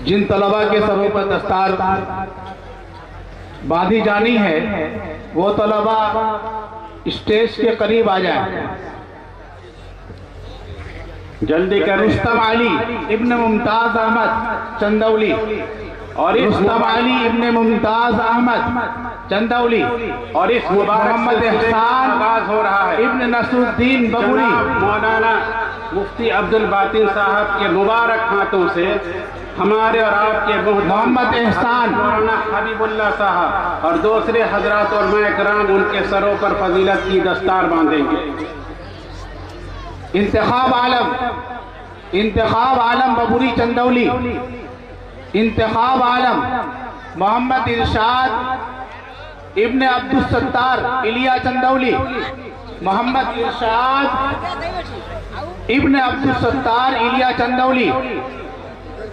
جن طلبہ کے سروں پر دستار باندھی جانی ہے وہ طلبہ اسٹیج کے قریب آ جائیں. جلدی کر. رستم علی ابن ممتاز احمد چندولی اور رستم علی ابن ممتاز احمد چندولی اور اس محمد احسان آغاز ہو رہا ہے. ابن نصر الدین ببوری مولانا مفتی عبد الباطن صاحب کے مبارک ہاتھوں سے ہمارے اور آپ کے محمد احسان مولانا حبیب اللہ صاحب اور دوسرے حضرات علماء کرام ان کے سروں پر فضیلت کی دستار باندھیں گے. انتخاب عالم ببوری چندولی. انتخاب عالم محمد ارشاد ابن عبدالستار الیا چندولی. محمد ارشاد ابن عبدالستار الیا چندولی.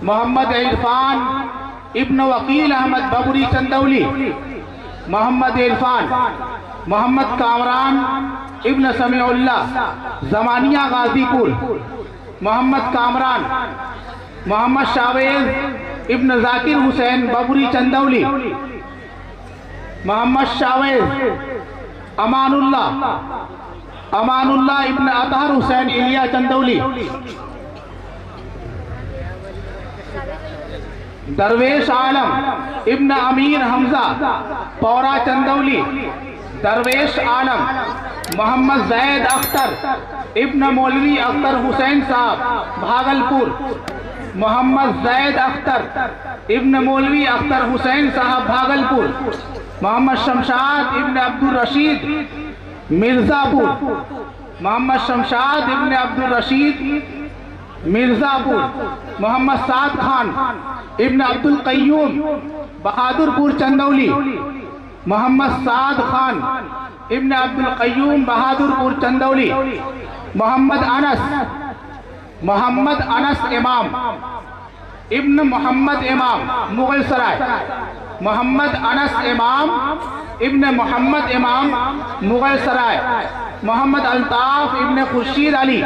محمد عرفان ابن وکیل احمد ببوری چندولی. محمد عرفان محمد کامران ابن سمیع اللہ زمانیہ غازی پور. محمد کامران محمد شاویز ابن ذاکر حسین ببوری چندولی. محمد شاویز امان اللہ ابن اطہر حسین الیا چندولی. درویش عالم ابن امیر حمزہ پورا چندولی. درویش عالم محمد زید اختر ابن مولوی اختر حسین صاحب بھاگلپور. محمد زید اختر ابن مولوی اختر حسین صاحب بھاگلپور. محمد شمشاد ابن عبد الرشید مرزاپور. محمد شمشاد ابن عبد الرشید مرزاپور. محمد سعد خان ابن عبد القیوم بہادر پور چندولی. محمد سعد خان ابن عبد القیوم بہادر پور چندولی. محمد انس امام ابن محمد امام مغل سرائے. محمد انس امام ابن محمد امام مغل سرائے. محمد الطاف ابن خورشید علی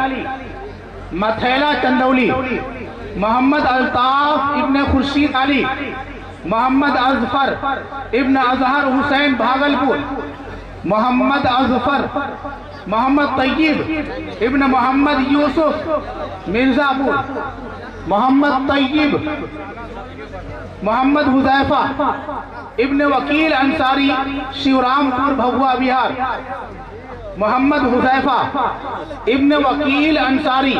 متھیلا چندولی. محمد الطاف ابن خورشید علی. محمد اظفر ابن اظہر حسین بھاگلپور. محمد اظفر محمد طیب ابن محمد یوسف مرزاپور. محمد طیب محمد حذیفہ ابن وکیل انصاری شیورام پور بھگوا بہار. محمد حذیفہ ابن وکیل انصاری.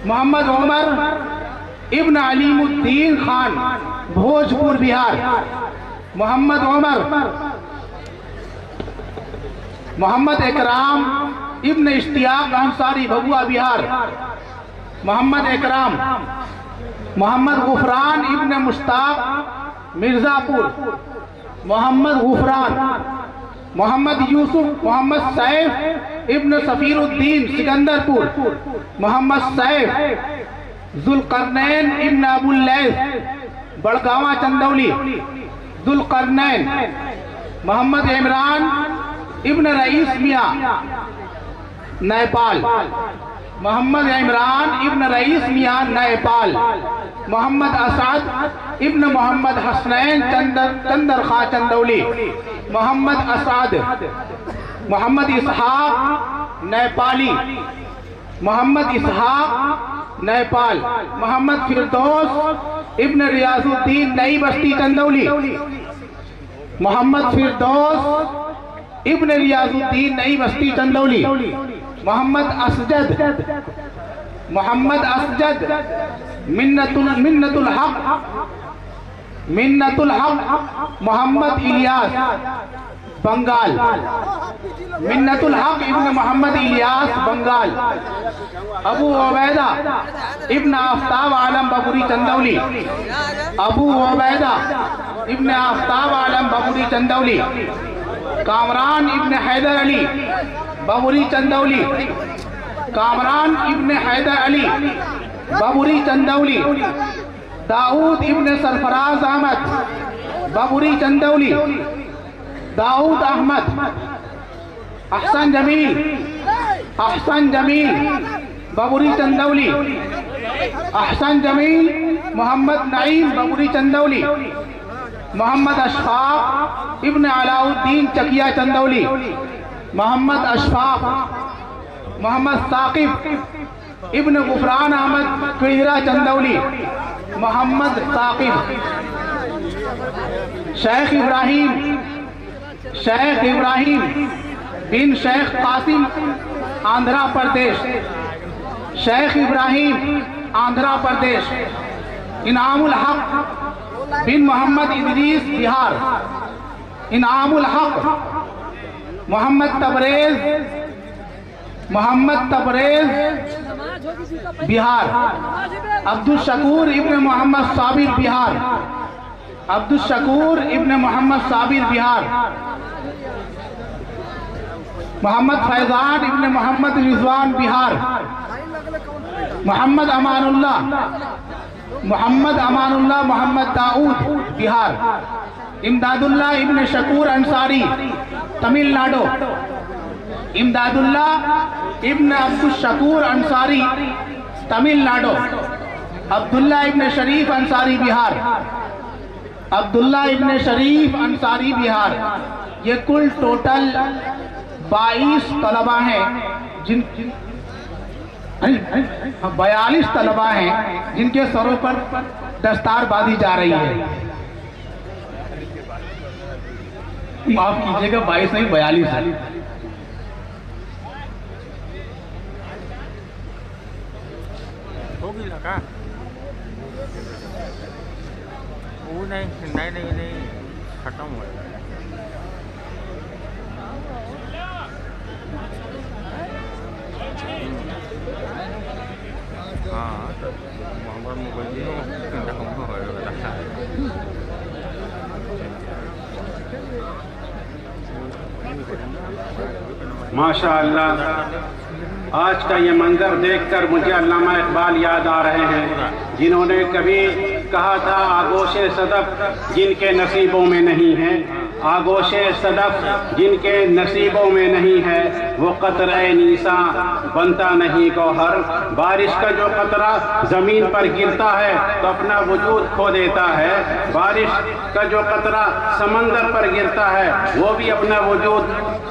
محمد عمر ابن علیم الدین خان بھوجپور بہار. محمد عمر محمد اکرام ابن اشتیاق انصاری بھگوا بہار. محمد اکرام محمد غفران ابن مشتاق مرزاپور. محمد غفران محمد یوسف محمد سیف ابن سفیر الدین سکندرپور. محمد سیف ذوالقرنین ابن ابو اللیث بڑگاواں چندولی. ذوالقرنین محمد عمران ابن رئیس میاں نیپال. محمد عمران ابن رئیس میاں نیپال. محمد اسعد ابن محمد حسنین چندرخواں چندولی. محمد اسعد محمد اسحاق نیپالی. محمد اسحاق نیپال. محمد فردوس ابن ریاض الدین نئی بستی چندولی. محمد فردوس ابن ریاض الدین نئی بستی چندولی. محمد اسجد منت الحق محمد الیاس بنگال. منت الحق ابن محمد الیاس بنگال. ابو عبیدہ ابن آفتاب عالم ببوری چندولی. ابو عبیدہ ابن آفتاب عالم ببوری چندولی. کامران ابن حیدر علی ببوری چندولی. کامران ابن حیدر علی ببوری چندولی. داؤد ابن سرفراز احمد ببوری چندولی. داؤد احمد احسن جمیل ببوری چندولی. احسن جمیل محمد نعیم ببری چندولی، محمد اشفاق ابن علاء الدین چکیا چندولی، محمد اشفاق، محمد ثاقب ابن غفران احمد کڑیرہ چندولی، محمد ثاقب، شیخ ابراہیم بن شیخ قاسم آندھرا پردیش، شیخ ابراہیم آندھرا پردیش، انعام الحق بن محمد ادریس بہار، انعام الحق، محمد تبریز بہار، عبدالشکور ابن محمد صابر بہار، عبدالشکور ابن محمد صابر بہار، محمد فیضان ابن محمد رضوان بہار، محمد امان اللہ محمد داؤد بہار، امداد اللہ ابن شکور انصاری تمل ناڈو، امداد اللہ ابن عبدالشکور انصاری تمل ناڈو، عبداللہ ابن شریف انصاری بہار، عبداللہ ابن شریف انصاری بہار۔ یہ کل ٹوٹل 22 طلبہ ہیں 42 طلبہ ہیں جن کے سروں پر دستار باندھی جا رہی ہے۔ معاف کیجئے گا 22 نہیں 42 ہے۔ ہوگی لگا وہ نہیں ختم ہوا ہے۔ ہاں محمد مغلی ماشاءاللہ، آج کا یہ منظر دیکھ کر مجھے علامہ اقبال یاد آ رہے ہیں، جنہوں نے کبھی کہا تھا آگوش صدف جن کے نصیبوں میں نہیں ہے، آگوش صدف جن کے نصیبوں میں نہیں ہے، وہ قطرہ نیساں بنتا نہیں گوہر۔ بارش کا جو قطرہ زمین پر گرتا ہے تو اپنا وجود کھو دیتا ہے، بارش کا جو قطرہ سمندر پر گرتا ہے وہ بھی اپنا وجود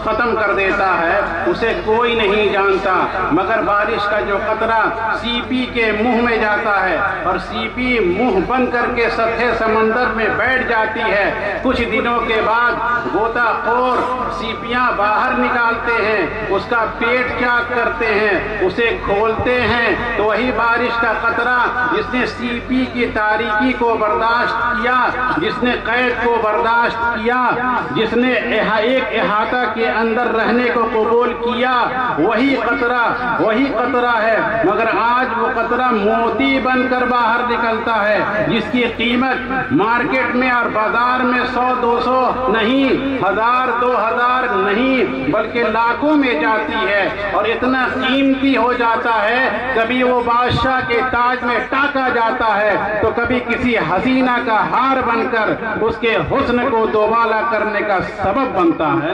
ختم کر دیتا ہے، اسے کوئی نہیں جانتا، مگر بارش کا جو قطرہ سی پی کے منہ میں جاتا ہے اور سی پی منہ بند کر کے سطح سمندر میں بیٹھ جاتی ہے، کچھ دنوں کے بعد غوطہ خور سیپیاں باہر نکالتے ہیں، اس کا پیٹ چاک کرتے ہیں، اسے کھولتے ہیں تو وہی بارش کا قطرہ جس نے سی پی کی تاریکی کو برداشت کیا، جس نے قید کو برداشت کیا، جس نے ایک احاطہ کے اندر رہنے کو قبول کیا، وہی قطرہ ہے، مگر آج وہ قطرہ موتی بن کر باہر نکلتا ہے، جس کی قیمت مارکیٹ میں اور بازار میں 100-200 نہیں، 1000-2000 نہیں بلکہ لاکھوں میں جاتی ہے، اور اتنا قیمتی ہو جاتا ہے کبھی وہ بادشاہ کے تاج میں ٹانکا جاتا ہے تو کبھی کسی حسینہ کا ہار بن کر اس کے حسن کو دوبالا کرنے کا سبب بنتا ہے۔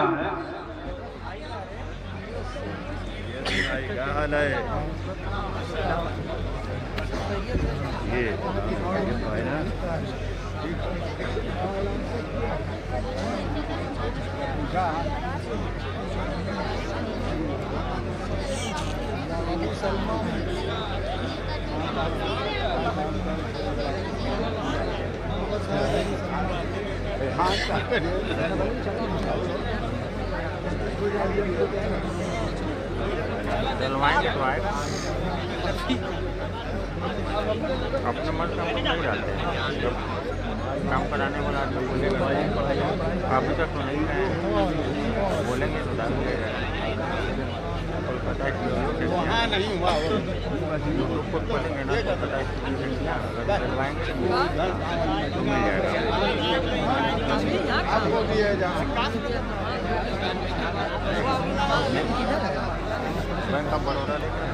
دلوائیں گے تو آئے گا، اپنے من کا نہیں ڈالتے ہیں، جب کام کرانے والا آدمی بولے گا ابھی تک تو نہیں گئے، بولیں گے تو ڈال دے گا، وہاں نہیں ہوا خود بولیں گے نا تو دلوائیں گے تو مل جائے گا۔ بینک آف بڑودا دیکھ رہے ہیں۔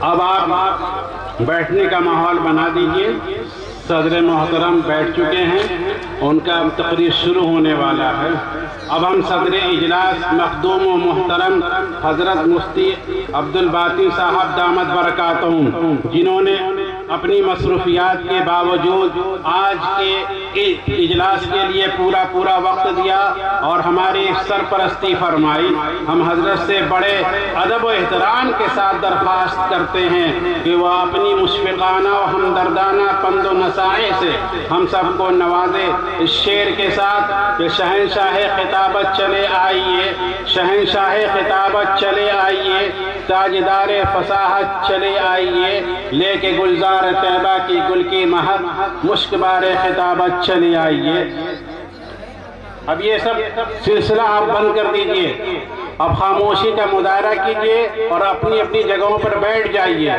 اب آپ بیٹھنے کا ماحول بنا دیجئے. صدر محترم بیٹھ چکے ہیں, ان کا تقریر شروع ہونے والا ہے. اب ہم صدر اجلاس مخدوم و محترم حضرت مفتی عبدالباقی صاحب دامت برکاتہم, جنہوں نے اپنی مصروفیات کے باوجود آج کے اجلاس کے لیے پورا وقت دیا اور ہماری سرپرستی فرمائی. ہم حضرت سے بڑے ادب و احترام کے ساتھ درخواست کرتے ہیں کہ وہ اپنی مشفقانہ و ہمدردانہ پند و نصائح سے ہم سب کو نوازے. اس شعر کے ساتھ کہ شہنشاہ خطابت چلے آئیے, شہنشاہ خطابت چلے آئیے, تاجدار فصاحت چلے آئیے, لے کے گلزار طیبہ کی گل کی مہک مشک بار خطابت چلے آئیے. اب یہ سب سلسلہ آپ بند کر دیجئے, اب خاموشی کا مظاہرہ کیجئے اور اپنی اپنی جگہوں پر بیٹھ جائیے.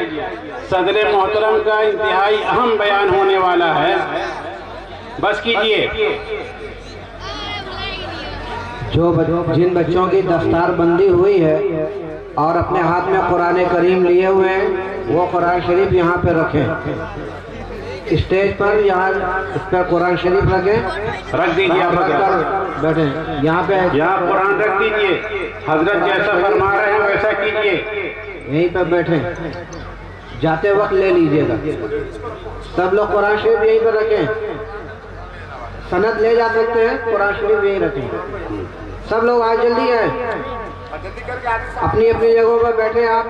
صدر محترم کا انتہائی اہم بیان ہونے والا ہے, بس کیجئے. جن بچوں کی دستار بندی ہوئی ہے اور اپنے ہاتھ میں قرآن کریم لیے ہوئے ہیں, وہ قرآن شریف یہاں پہ رکھیں. اسٹیج پر یہاں اس پر قرآن شریف رکھ دیجیے, آپ رکھ کر بیٹھیں. یہاں پہ قرآن رکھ دیجیے, حضرت جیسا فرما رہے ہیں ویسا کیجیے. یہیں پہ بیٹھیں, جاتے وقت لے لیجیے گا. سب لوگ قرآن شریف یہیں پہ رکھیں, سند لے جا سکتے ہیں, قرآن شریف یہیں رکھیں. سب لوگ آج جلدی آئیں, اپنی اپنی جگہوں پر بیٹھے. آپ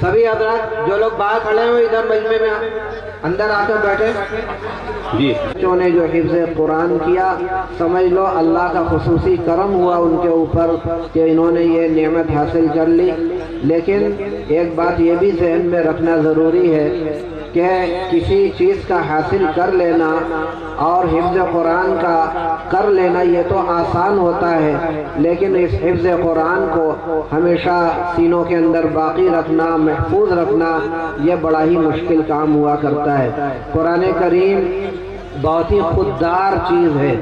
سبھی حضرات جو لوگ باہر کھڑے ہیں ادھر مجمع میں اندر آ کر بیٹھے. جی, بچوں نے جو حفظ قرآن کیا, سمجھ لو اللہ کا خصوصی کرم ہوا ان کے اوپر کہ انہوں نے یہ نعمت حاصل کر لی. لیکن ایک بات یہ بھی ذہن میں رکھنا ضروری ہے کہ کسی چیز کا حاصل کر لینا اور حفظ قرآن کا کر لینا یہ تو آسان ہوتا ہے, لیکن اس حفظ قرآن کو ہمیشہ سینوں کے اندر باقی رکھنا, محفوظ رکھنا, یہ بڑا ہی مشکل کام ہوا کرتا ہے. قرآن کریم بہت ہی خوددار چیز ہے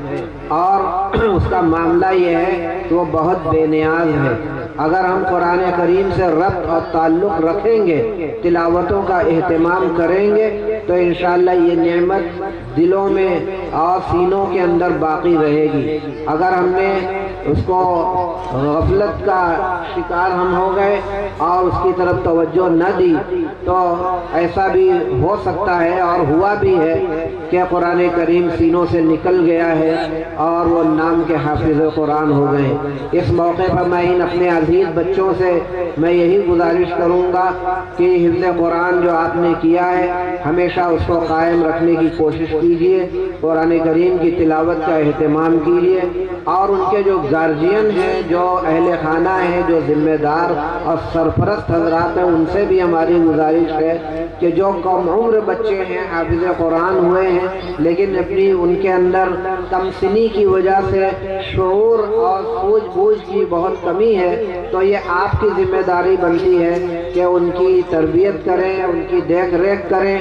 اور اس کا معاملہ یہ ہے کہ وہ بہت بے نیاز ہے. اگر ہم قرآن کریم سے ربط اور تعلق رکھیں گے, تلاوتوں کا اہتمام کریں گے, تو انشاءاللہ یہ نعمت دلوں میں اور سینوں کے اندر باقی رہے گی. اگر ہم نے اس کو غفلت کا شکار ہم ہو گئے اور اس کی طرف توجہ نہ دی تو ایسا بھی ہو سکتا ہے اور ہوا بھی ہے کہ قرآن کریم سینوں سے نکل گیا ہے اور وہ نام کے حافظ قرآن ہو گئے. اس موقع پر میں ان اپنے عزیز بچوں سے میں یہی گزارش کروں گا کہ حفظ قرآن جو آپ نے کیا ہے ہمیشہ اس کو قائم رکھنے کی کوشش کیجیے, قرآن کریم کی تلاوت کا اہتمام کیجیے. اور ان کے جو گارجین ہیں, جو اہل خانہ ہیں, جو ذمہ دار اور سرپرست حضرات ہیں, ان سے بھی ہماری گزارش ہے کہ جو کم عمر بچے ہیں, حافظ قرآن ہوئے ہیں لیکن اپنی ان کے اندر کم سنی کی وجہ سے شعور اور سوجھ بوجھ کی بہت کمی ہے, تو یہ آپ کی ذمہ داری بنتی ہے کہ ان کی تربیت کریں, ان کی دیکھ ریکھ کریں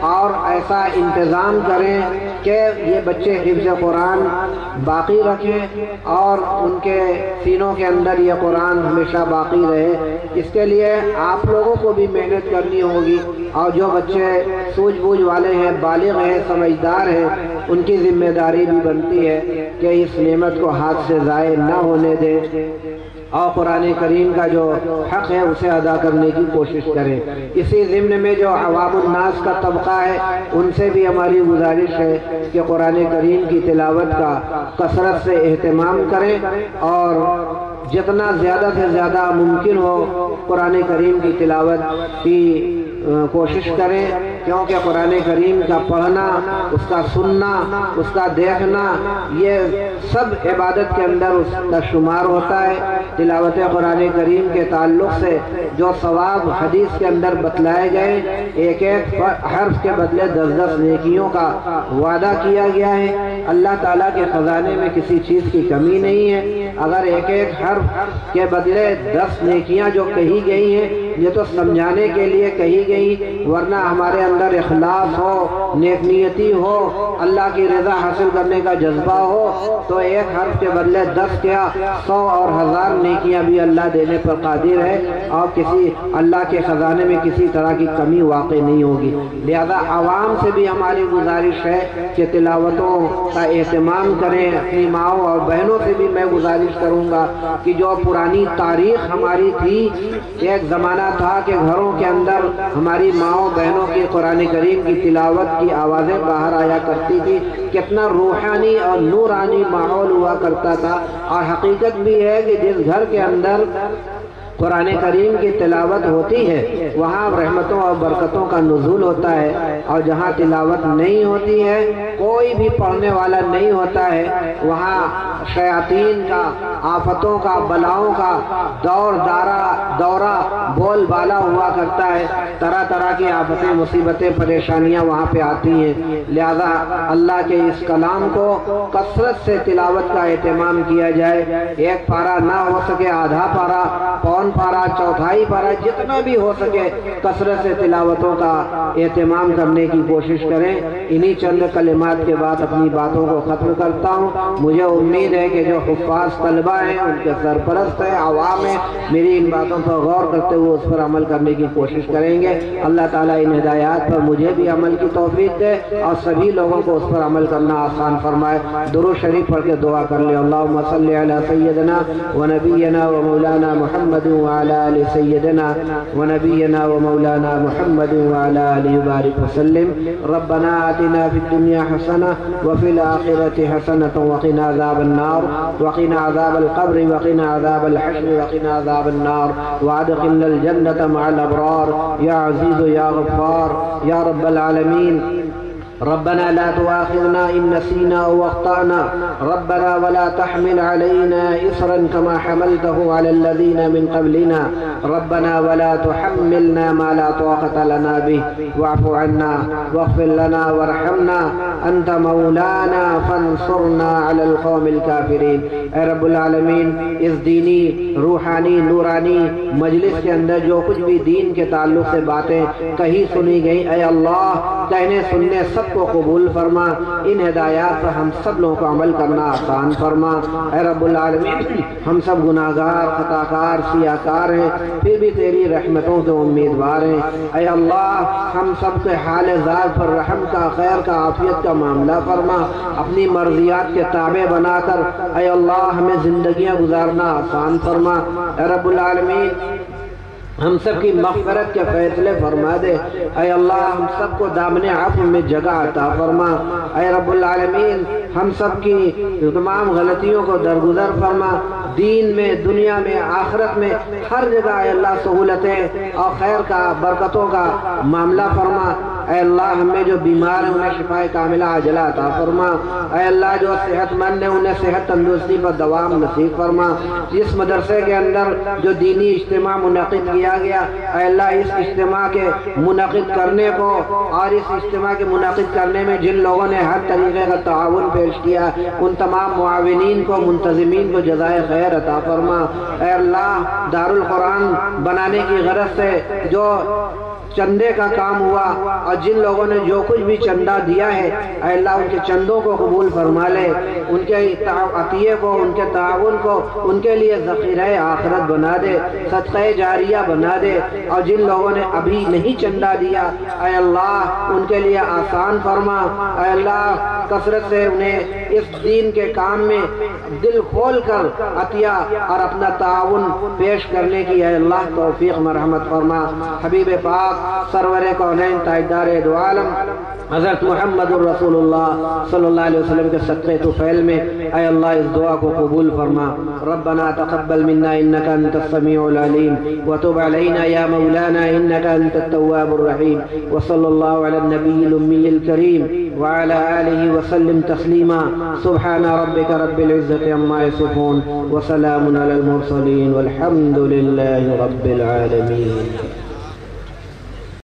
اور ایسا انتظام کریں کہ یہ بچے حفظ قرآن باقی رکھیں اور ان کے سینوں کے اندر یہ قرآن ہمیشہ باقی رہے. اس کے لیے آپ لوگوں کو بھی محنت کرنی ہوگی اور جو بچے سوجھ بوجھ والے ہیں, بالغ ہیں, سمجھدار ہیں, ان کی ذمہ داری بھی بنتی ہے کہ اس نعمت کو ہاتھ سے ضائع نہ ہونے دیں اور قرآن کریم کا جو حق ہے اسے ادا کرنے کی کوشش کریں. اسی ضمن میں جو عوام الناس کا طبقہ ہے ان سے بھی ہماری گزارش ہے کہ قرآن کریم کی تلاوت کا کثرت سے اہتمام کریں اور جتنا زیادہ سے زیادہ ممکن ہو قرآن کریم کی تلاوت کی کوشش کریں, کیونکہ قرآن کریم کا پڑھنا, اس کا سننا, اس کا دیکھنا, یہ سب عبادت کے اندر اس کا شمار ہوتا ہے. تلاوت قرآن کریم کے تعلق سے جو ثواب حدیث کے اندر بتلائے گئے, ایک ایک حرف کے بدلے 10 نیکیوں کا وعدہ کیا گیا ہے. اللہ تعالیٰ کے خزانے میں کسی چیز کی کمی نہیں ہے. اگر ایک ایک حرف کے بدلے 10 نیکیاں جو کہی گئی ہیں یہ تو سمجھانے کے لیے کہی گئی، ورنہ ہمارے اندر اخلاص ہو، نیک نیتی ہو، اللہ کی رضا حاصل کرنے کا جذبہ ہو تو ایک حرف کے بدلے 10 کیا 100 اور 1000 نیکیاں بھی اللہ دینے پر قادر ہے، اور کسی اللہ کے خزانے میں کسی طرح کی کمی واقع نہیں ہوگی۔ لہذا عوام سے بھی ہماری گزارش ہے کہ تلاوتوں کا اہتمام کریں۔ اپنی ماؤں اور بہنوں سے بھی میں گزارش کروں گا کہ جو پرانی تاریخ ہماری تھی، ایک زمانہ تھا کہ گھروں کے اندر ہماری ماؤں بہنوں کی قرآن کریم کی تلاوت کی آوازیں باہر آیا کرتی تھی، کتنا روحانی اور نورانی ماحول ہوا کرتا تھا۔ اور حقیقت بھی ہے کہ جس گھر کے اندر قرآن کریم کی تلاوت ہوتی ہے وہاں رحمتوں اور برکتوں کا نزول ہوتا ہے، اور جہاں تلاوت نہیں ہوتی ہے، کوئی بھی پڑھنے والا نہیں ہوتا ہے، وہاں شیاطین کا، آفتوں کا، بلاؤں کا دورہ بول بالا ہوا کرتا ہے، طرح طرح کی آفتیں، مصیبتیں، پریشانیاں وہاں پہ آتی ہیں۔ لہذا اللہ کے اس کلام کو کثرت سے تلاوت کا اہتمام کیا جائے، ایک پارہ نہ ہو سکے آدھا پارہ، پون پارہ، چوتھائی پارہ، جتنا بھی ہو سکے کثرت سے تلاوتوں کا اہتمام کرنے کی کوشش کریں۔ انہی چند کلمات کے بعد اپنی باتوں کو ختم کرتا ہوں۔ مجھے امید ہے کہ جو حفاظ طلبہ ہیں، ان کے سرپرست ہیں، عوام ہیں، میری ان باتوں پر غور کرتے ہوئے اس پر عمل کرنے کی کوشش کریں گے۔ اللہ تعالیٰ ان ہدایات پر مجھے بھی عمل کی توفیق دے اور سبھی لوگوں کو اس پر عمل کرنا آسان فرمائے۔ درود شریف پڑھ کے دعا کر لیں۔ اللہم صلی علی سیدنا و نبینا و مولانا محمد وعلى آل سيدنا ونبينا ومولانا محمد وعلى آله وبارك وسلم. ربنا آتنا في الدنيا حسنة وفي الآخرة حسنة وقنا عذاب النار وقنا عذاب القبر وقنا عذاب الحشر وقنا عذاب النار وادخلنا الجنة مع الأبرار يا عزيز يا غفار يا رب العالمين. ربنا لا تؤاخذنا إن نسينا أو أخطأنا ربنا ولا تحمل علينا إصرا كما حملته على الذين من قبلنا ربنا ولا تحملنا ما لا طاقة لنا به واعف عنا واغفر لنا وارحمنا أنت مولانا فانصرنا على القوم الكافرين. اے رب العالمین، اس دینی روحانی نورانی مجلس کے اندر جو کچھ بھی دین کے تعلق سے باتیں کہیں سنی گئی، اے اللہ کہنے سننے سب کو قبول فرما، ان ہدایات پر ہم سب لوگوں کو عمل کرنا آسان فرما۔ اے رب العالمین، ہم سب گناہگار، خطاکار، سیاہکار ہیں، پھر بھی تیری رحمتوں کے امیدوار ہیں۔ اے اللہ، ہم سب کے حال ذات پر رحم کا، خیر کا، عافیت کا معاملہ فرما، اپنی مرضیات کے تابع بنا کر اے اللہ ہمیں زندگیاں گزارنا آسان فرما۔ اے رب العالمین، ہم سب کی مغفرت کے فیصلے فرما دے۔ اے اللہ، ہم سب کو دامن عفو میں جگہ عطا فرما۔ اے رب العالمین، ہم سب کی تمام غلطیوں کو درگزر فرما، دین میں، دنیا میں، آخرت میں، ہر جگہ اے اللہ سہولتیں اور خیر کا، برکتوں کا معاملہ فرما۔ اے اللہ، ہمیں جو بیمار ہیں انہیں شفا کاملہ عاجلہ عطا فرما۔ اے اللہ، جو صحت مند ہیں انہیں صحت تندرستی پر دوام نصیب فرما۔ جس مدرسے کے اندر جو دینی اجتماع منعقد کیا گیا، اے اللہ اس اجتماع کے منعقد کرنے کو اور اس اجتماع کے منعقد کرنے میں جن لوگوں نے ہر طریقے کا تعاون پیش کیا، ان تمام معاونین کو، منتظمین کو جزائے خیر عطا فرما۔ اے اللہ، دارالقرآن بنانے کی غرض سے جو چندے کا کام ہوا اور جن لوگوں نے جو کچھ بھی چندہ دیا ہے، اے اللہ ان کے چندوں کو قبول فرما لے، ان کے عطیے کو، ان کے تعاون کو ان کے لیے ذخیرہ آخرت بنا دے، صدقہ جاریہ بنا دے، اور جن لوگوں نے ابھی نہیں چندہ دیا اے اللہ ان کے لیے آسان فرما۔ اے اللہ، کثرت سے انہیں اس دین کے کام میں دل کھول کر عطیہ اور اپنا تعاون پیش کرنے کی اے اللہ توفیق مرحمت فرما۔ حبیب پاک سرور کونین تاجدار دو عالم حضرت محمد الرسول اللہ صلی اللہ علیہ وسلم کے صدقے طفیل میں اے اللہ اس دعا کو قبول فرما۔ ربنا تقبل منا انك انت السميع العليم وتب علينا يا مولانا انك انت التواب الرحيم وصلى الله على النبي الامي الكريم وعلى آله وسلم تسليما. سبحان ربك رب العزة عما يصفون وسلام على المرسلين والحمد لله رب العالمين.